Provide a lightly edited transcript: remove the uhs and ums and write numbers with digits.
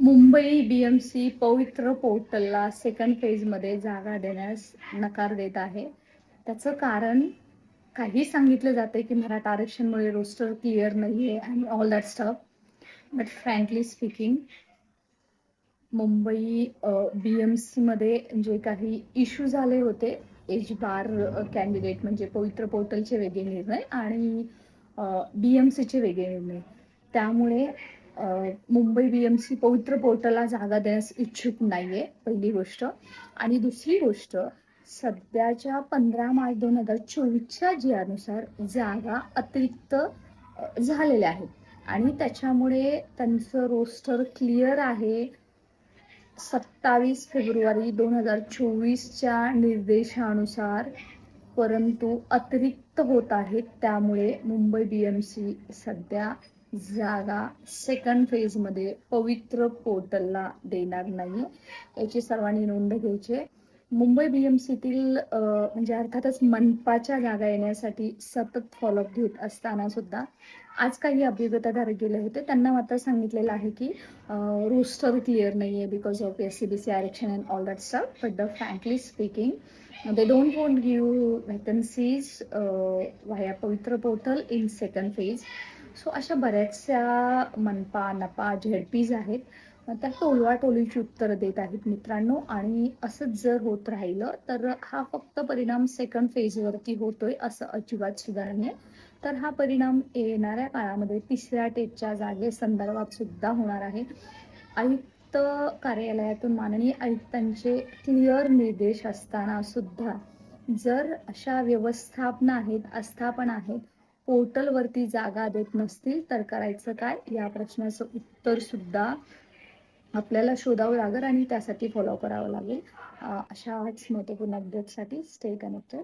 Mumbai BMC पवित्र पोर्टलला second फेजमध्ये जागा देण्यास नकार देत आहे. त्याचं कारण काही सांगितलं जाते की मराठा आरक्षणमुळे रोस्टर क्लिअर नाहीये आणि all that stuff. But frankly speaking, Mumbai BMC मध्ये जे काही इश्यू झाले होते, एज बार कॅन्डिडेट म्हणजे पवित्र पोर्टलचे वेगळे निर्णय आणि बीएमसीचे वेगळे निर्णय, त्यामुळे मुंबई बीएमसी पवित्र पोर्टलला जागा देण्यास इच्छुक नाहीये, पहिली गोष्ट. आणि दुसरी गोष्ट, सध्याच्या 15 मार्च 2024च्या जिआनुसार जागा अतिरिक्त झालेल्या आहेत आणि त्याच्यामुळे त्यांचं रोस्टर क्लिअर आहे 27 फेब्रुवारी 2024च्या निर्देशानुसार, परंतु अतिरिक्त होत आहेत. त्यामुळे मुंबई बीएमसी सध्या जागा सेकंड फेजमध्ये पवित्र पोर्टलला देणार नाही, याची सर्वांनी नोंद घ्यायची. मुंबई बीएमसीतील म्हणजे अर्थातच मनपाच्या जागा येण्यासाठी सतत फॉलोअप घेत असताना सुद्धा आज काही अभियोगताधारक गेले होते. त्यांना मात्र सांगितलेलं आहे की रोस्टर क्लिअर नाही आहे बिकॉज ऑफ SCBC आरक्षण and all that stuff. But frankly speaking, they don't want to give vacancies via पवित्र portal in second phase. So अशा बऱ्याचशा मनपा, नपा, झेडपीज आहेत, त्या टोलवाटोलीची उत्तरं देत आहेत मित्रांनो. आणि असंच जर होत राहिलं तर हा फक्त परिणाम सेकंड फेजवरती होतोय असं अजिबात सुद्धा नाही आहे. तर हा परिणाम येणाऱ्या काळामध्ये तिसऱ्या टेटच्या जागेसंदर्भात सुद्धा होणार आहे. आयुक्त कार्यालयातून माननीय आयुक्तांचे क्लिअर निर्देश असताना सुद्धा जर अशा व्यवस्थापना आहेत, आस्थापन आहेत, पोर्टलवरती जागा देत नसतील तर करायचं काय, या प्रश्नाचं उत्तर सुद्धा आपल्याला शोधावं लागेल आणि त्यासाठी फॉलो करावं लागेल. अशाच महत्त्वपूर्ण अपडेटसाठी स्टे कनेक्टेड.